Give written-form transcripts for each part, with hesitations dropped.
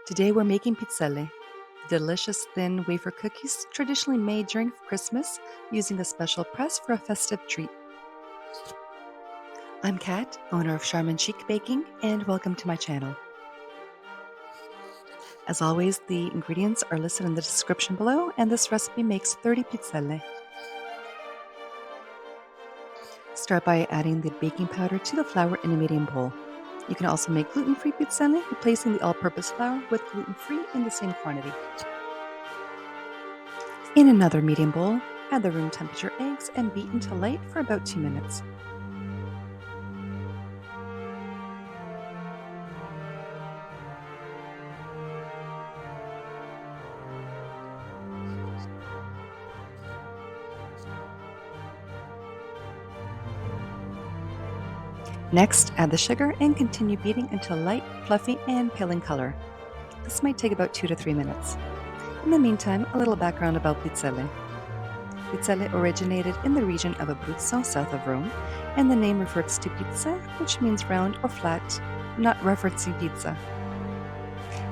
Today we're making pizzelle, the delicious thin wafer cookies traditionally made during Christmas using a special press for a festive treat. I'm Kat, owner of Charmin Chic Baking, and welcome to my channel. As always, the ingredients are listed in the description below, and this recipe makes 30 pizzelle. Start by adding the baking powder to the flour in a medium bowl. You can also make gluten-free pizzelle, replacing the all-purpose flour with gluten-free in the same quantity. In another medium bowl, add the room temperature eggs and beat until light for about 2 minutes. Next, add the sugar and continue beating until light, fluffy, and pale in color. This might take about 2 to 3 minutes. In the meantime, a little background about pizzelle. Pizzelle originated in the region of Abruzzo, south of Rome, and the name refers to pizza, which means round or flat, not referencing pizza.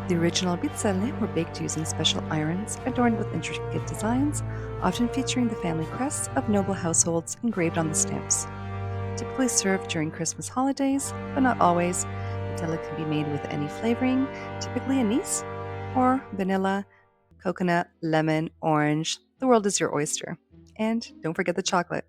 The original pizzelle were baked using special irons adorned with intricate designs, often featuring the family crests of noble households engraved on the stamps. Typically served during Christmas holidays, but not always. Pizzelle can be made with any flavoring, typically anise, or vanilla, coconut, lemon, orange. The world is your oyster. And don't forget the chocolate.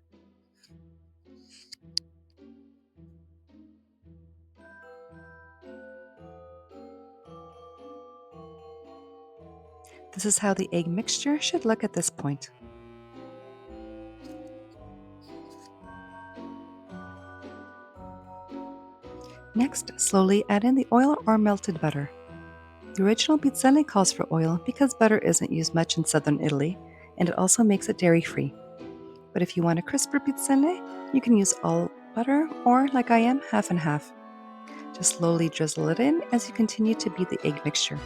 This is how the egg mixture should look at this point. Next, slowly add in the oil or melted butter. The original pizzelle calls for oil because butter isn't used much in southern Italy, and it also makes it dairy-free. But if you want a crisper pizzelle, you can use all butter or, like I am, half and half. Just slowly drizzle it in as you continue to beat the egg mixture.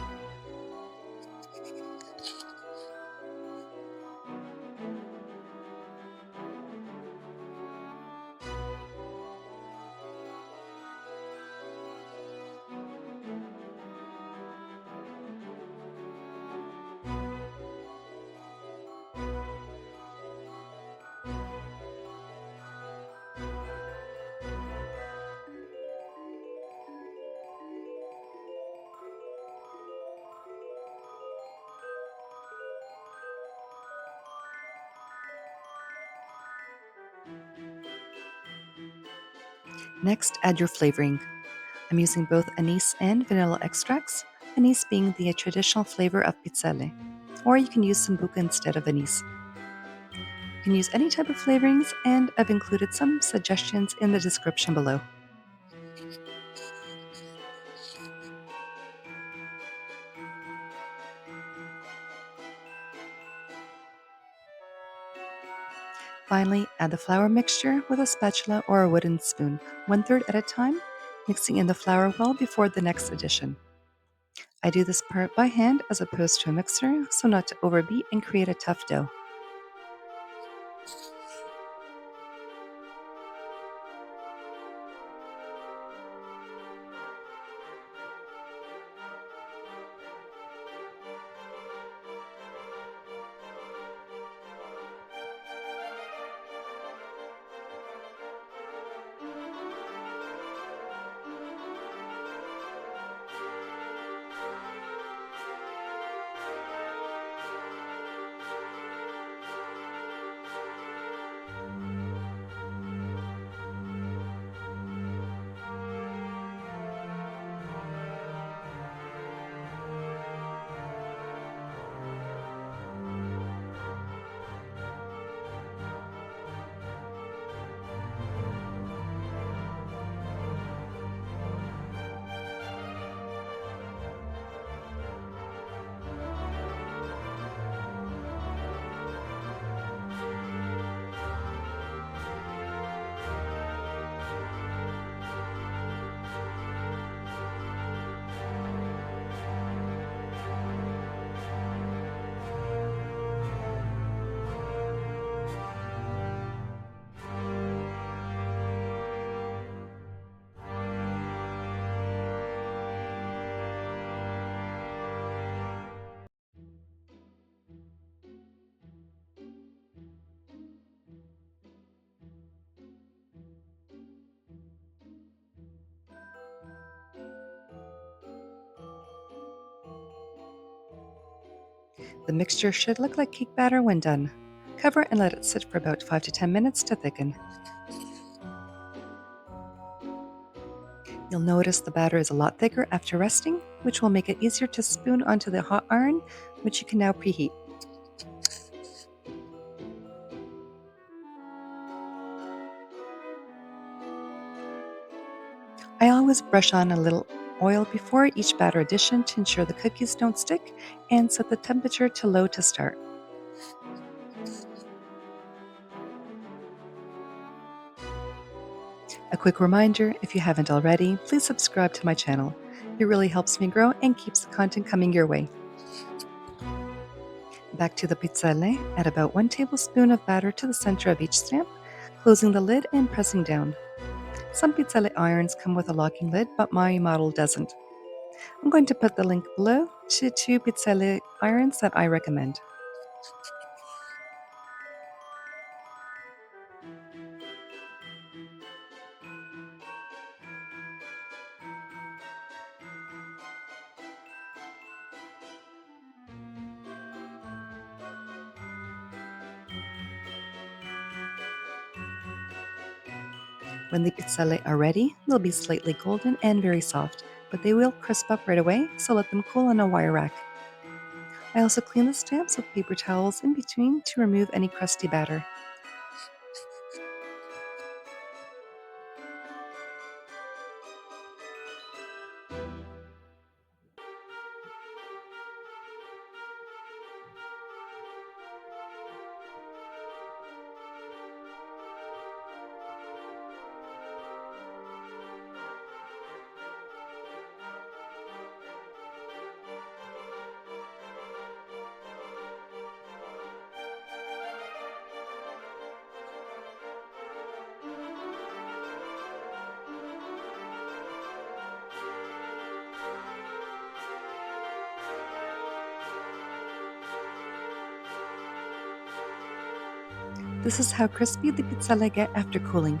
Next, add your flavoring. I'm using both anise and vanilla extracts, anise being the traditional flavor of pizzelle, or you can use sambuca instead of anise. You can use any type of flavorings, and I've included some suggestions in the description below. Finally, add the flour mixture with a spatula or a wooden spoon, 1/3 at a time, mixing in the flour well before the next addition. I do this part by hand as opposed to a mixer, so not to overbeat and create a tough dough. The mixture should look like cake batter when done. Cover and let it sit for about 5 to 10 minutes to thicken. You'll notice the batter is a lot thicker after resting, which will make it easier to spoon onto the hot iron, which you can now preheat. I always brush on a little oil before each batter addition to ensure the cookies don't stick, and set the temperature to low to start. A quick reminder, if you haven't already, please subscribe to my channel. It really helps me grow and keeps the content coming your way. Back to the pizzelle, add about 1 tablespoon of batter to the center of each stamp, closing the lid and pressing down. Some pizzelle irons come with a locking lid, but my model doesn't. I'm going to put the link below to 2 pizzelle irons that I recommend. When the pizzelle are ready, they'll be slightly golden and very soft, but they will crisp up right away, so let them cool on a wire rack. I also clean the stamps with paper towels in between to remove any crusty batter. This is how crispy the pizzelle get after cooling.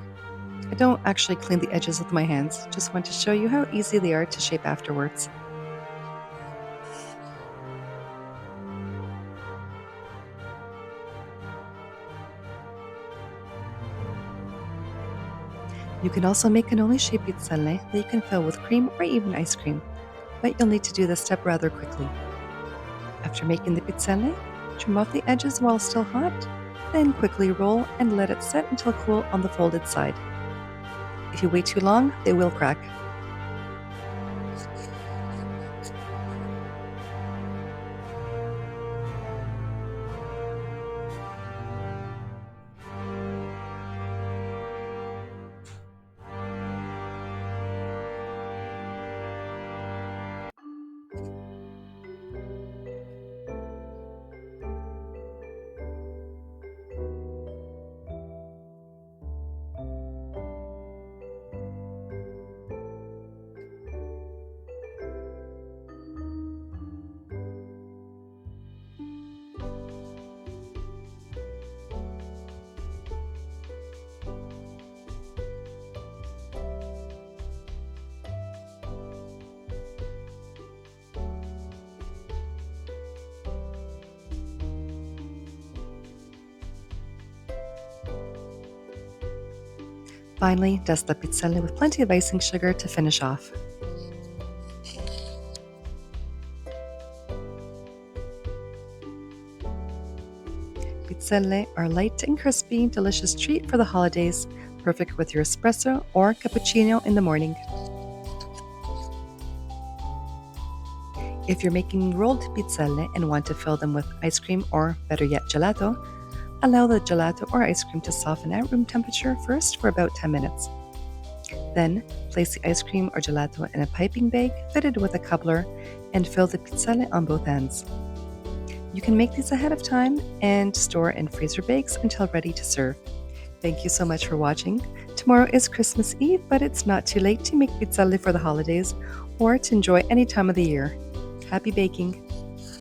I don't actually clean the edges with my hands, just want to show you how easy they are to shape afterwards. You can also make cannoli-shaped pizzelle that you can fill with cream or even ice cream, but you'll need to do this step rather quickly. After making the pizzelle, trim off the edges while still hot, then quickly roll and let it set until cool on the folded side. If you wait too long, they will crack. Finally, dust the pizzelle with plenty of icing sugar to finish off. Pizzelle are light and crispy, delicious treat for the holidays, perfect with your espresso or cappuccino in the morning. If you're making rolled pizzelle and want to fill them with ice cream or, better yet, gelato, allow the gelato or ice cream to soften at room temperature first for about 10 minutes. Then, place the ice cream or gelato in a piping bag fitted with a cobbler and fill the pizzelle on both ends. You can make these ahead of time and store in freezer bags until ready to serve. Thank you so much for watching. Tomorrow is Christmas Eve, but it's not too late to make pizzelle for the holidays or to enjoy any time of the year. Happy baking!